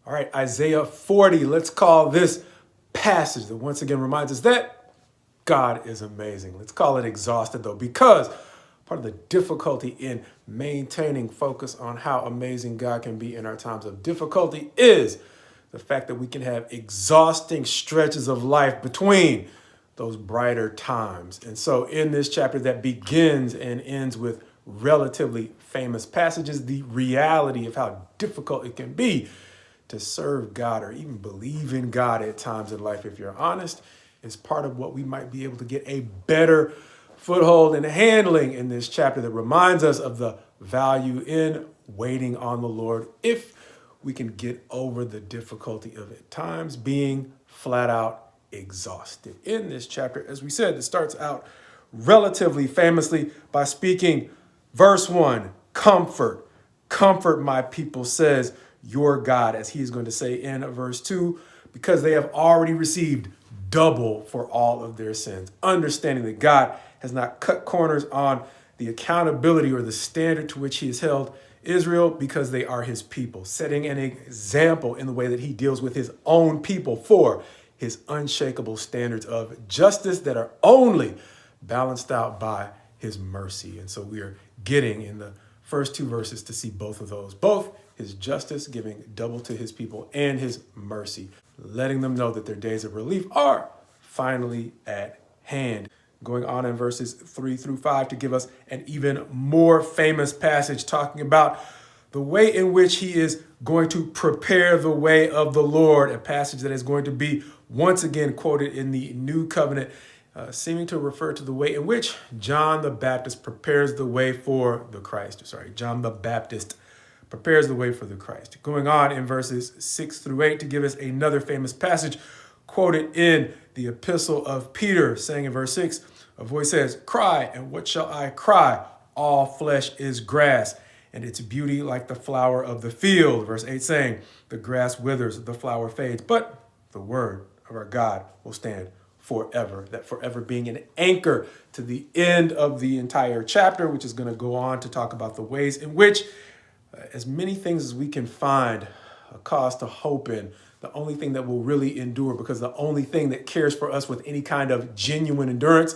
All right, Isaiah 40. Let's call this passage that once again reminds us that God is amazing. Let's call it exhausted though, because part of the difficulty in maintaining focus on how amazing God can be in our times of difficulty is the fact that we can have exhausting stretches of life between those brighter times. And so in this chapter that begins and ends with relatively famous passages, the reality of how difficult it can be to serve God or even believe in God at times in life, if you're honest, is part of what we might be able to get a better foothold in handling in this chapter that reminds us of the value in waiting on the Lord if we can get over the difficulty of at times being flat out exhausted. In this chapter, as we said, it starts out relatively famously by speaking, verse 1, comfort. Comfort my people, says your God, as he's going to say in verse 2, because they have already received double for all of their sins. Understanding that God has not cut corners on the accountability or the standard to which he has held Israel because they are his people, setting an example in the way that he deals with his own people for his unshakable standards of justice that are only balanced out by his mercy. And so we are getting in the first two verses to see both of those, both his justice, giving double to his people, and his mercy, letting them know that their days of relief are finally at hand. Going on in verses 3 through 5 to give us an even more famous passage talking about the way in which he is going to prepare the way of the Lord, a passage that is going to be once again quoted in the New Covenant, seeming to refer to the way in which John the Baptist prepares the way for the Christ. John the Baptist prepares the way for the Christ. Going on in verses 6 through 8 to give us another famous passage quoted in the epistle of Peter, saying in verse 6, a voice says, cry, and what shall I cry? All flesh is grass, and its beauty like the flower of the field. Verse 8 saying, the grass withers, the flower fades, but the word of our God will stand forever. That forever being an anchor to the end of the entire chapter, which is going to go on to talk about the ways in which as many things as we can find a cause to hope in, the only thing that will really endure, because the only thing that cares for us with any kind of genuine endurance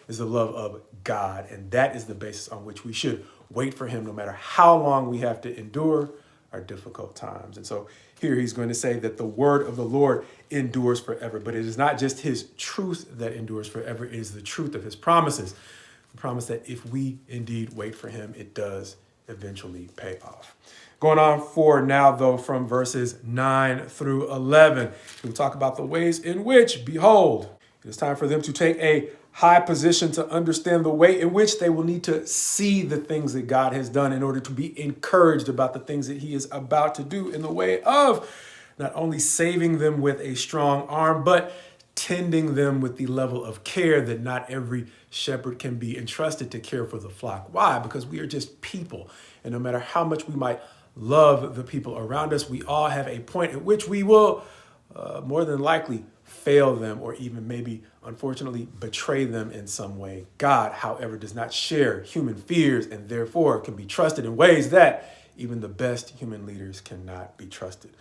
is the love of God. And that is the basis on which we should wait for him, no matter how long we have to endure our difficult times. And so here he's going to say that the word of the Lord endures forever, but it is not just his truth that endures forever. It is the truth of his promises. The promise that if we indeed wait for him, it does eventually pay off. Going on for now, though, from verses 9 through 11, we'll talk about the ways in which, behold, it is time for them to take a high position to understand the way in which they will need to see the things that God has done in order to be encouraged about the things that he is about to do in the way of not only saving them with a strong arm, but tending them with the level of care that not every shepherd can be entrusted to care for the flock. Why? Because we are just people. And no matter how much we might love the people around us, we all have a point at which we will more than likely fail them or even maybe, unfortunately, betray them in some way. God, however, does not share human fears and therefore can be trusted in ways that even the best human leaders cannot be trusted.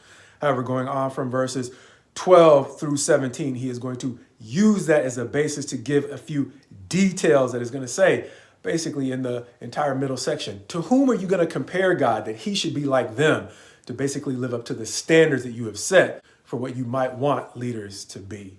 However, going on from verses 12 through 17, he is going to use that as a basis to give a few details that is going to say, basically in the entire middle section, to whom are you going to compare God that he should be like them, to basically live up to the standards that you have set for what you might want leaders to be.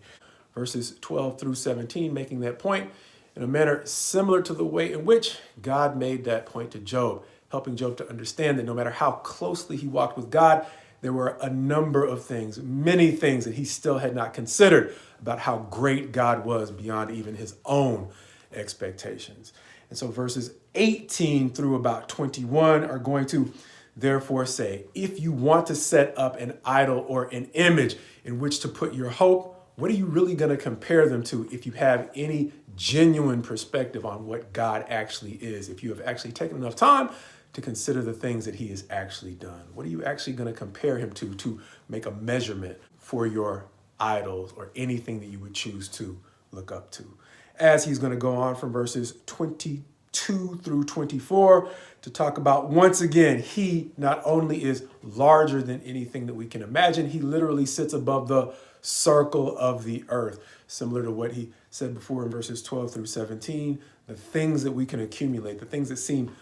Verses 12 through 17, making that point in a manner similar to the way in which God made that point to Job, helping Job to understand that no matter how closely he walked with God, there were a number of things, many things that he still had not considered about how great God was beyond even his own expectations. And so verses 18 through about 21 are going to therefore say, if you want to set up an idol or an image in which to put your hope, what are you really going to compare them to if you have any genuine perspective on what God actually is? If you have actually taken enough time to consider the things that he has actually done. What are you actually going to compare him to make a measurement for your idols or anything that you would choose to look up to? As he's going to go on from verses 22 2 through 24 to talk about, once again, he not only is larger than anything that we can imagine, he literally sits above the circle of the earth, similar to what he said before in verses 12 through 17, the things that we can accumulate, the things that seem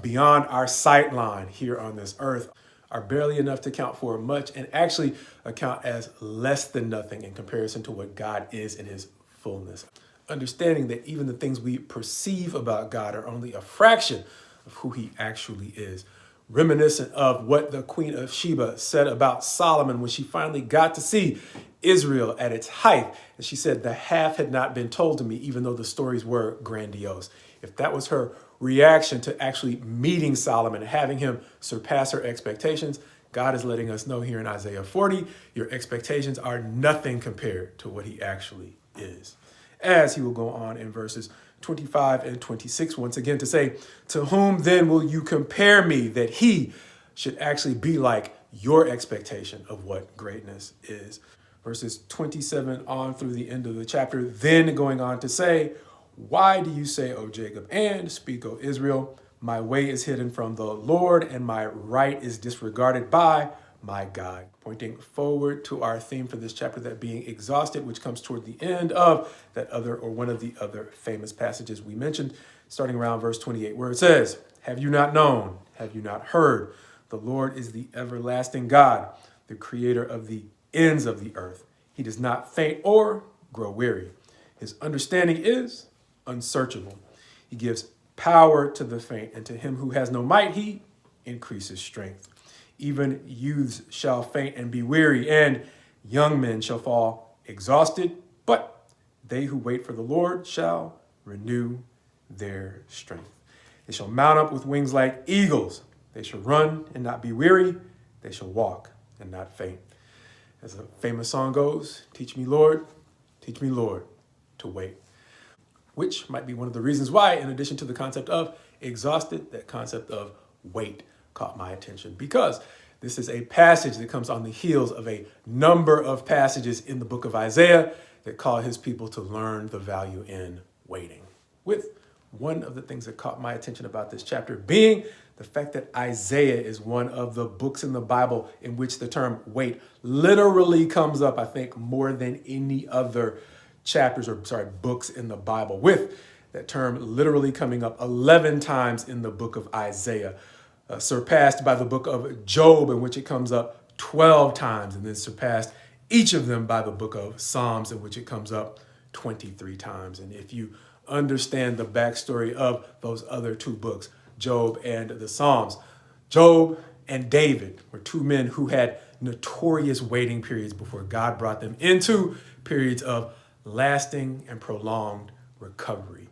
beyond our sight line here on this earth are barely enough to count for much and actually account as less than nothing in comparison to what God is in his fullness. Understanding that even the things we perceive about God are only a fraction of who he actually is. Reminiscent of what the Queen of Sheba said about Solomon when she finally got to see Israel at its height. And she said, the half had not been told to me, even though the stories were grandiose. If that was her reaction to actually meeting Solomon and having him surpass her expectations, God is letting us know here in Isaiah 40, your expectations are nothing compared to what he actually is. As he will go on in verses 25 and 26, once again to say, to whom then will you compare me that he should actually be like your expectation of what greatness is? Verses 27 on through the end of the chapter, then going on to say, why do you say, O Jacob, and speak, O Israel, my way is hidden from the Lord, and my right is disregarded by my God. Pointing forward to our theme for this chapter, that being exhausted, which comes toward the end of that other or one of the other famous passages we mentioned, starting around verse 28, where it says, have you not known? Have you not heard? The Lord is the everlasting God, the creator of the ends of the earth. He does not faint or grow weary. His understanding is unsearchable. He gives power to the faint, and to him who has no might, he increases strength. Even youths shall faint and be weary, and young men shall fall exhausted, but they who wait for the Lord shall renew their strength. They shall mount up with wings like eagles. They shall run and not be weary. They shall walk and not faint. As a famous song goes, teach me, Lord, to wait. Which might be one of the reasons why, in addition to the concept of exhausted, that concept of wait caught my attention, because this is a passage that comes on the heels of a number of passages in the book of Isaiah that call his people to learn the value in waiting. With one of the things that caught my attention about this chapter being the fact that Isaiah is one of the books in the Bible in which the term wait literally comes up, I think, more than any other books in the Bible, with that term literally coming up 11 times in the book of Isaiah, surpassed by the book of Job, in which it comes up 12 times, and then surpassed each of them by the book of Psalms, in which it comes up 23 times. And if you understand the backstory of those other two books, Job and the Psalms, Job and David were two men who had notorious waiting periods before God brought them into periods of lasting and prolonged recovery,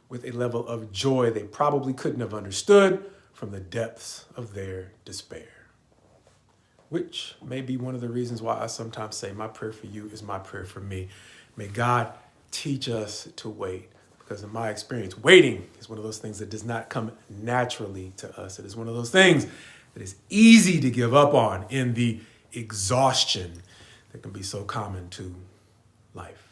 with a level of joy they probably couldn't have understood from the depths of their despair. Which may be one of the reasons why I sometimes say my prayer for you is my prayer for me. May God teach us to wait, because in my experience, waiting is one of those things that does not come naturally to us. It is one of those things that is easy to give up on in the exhaustion that can be so common to life.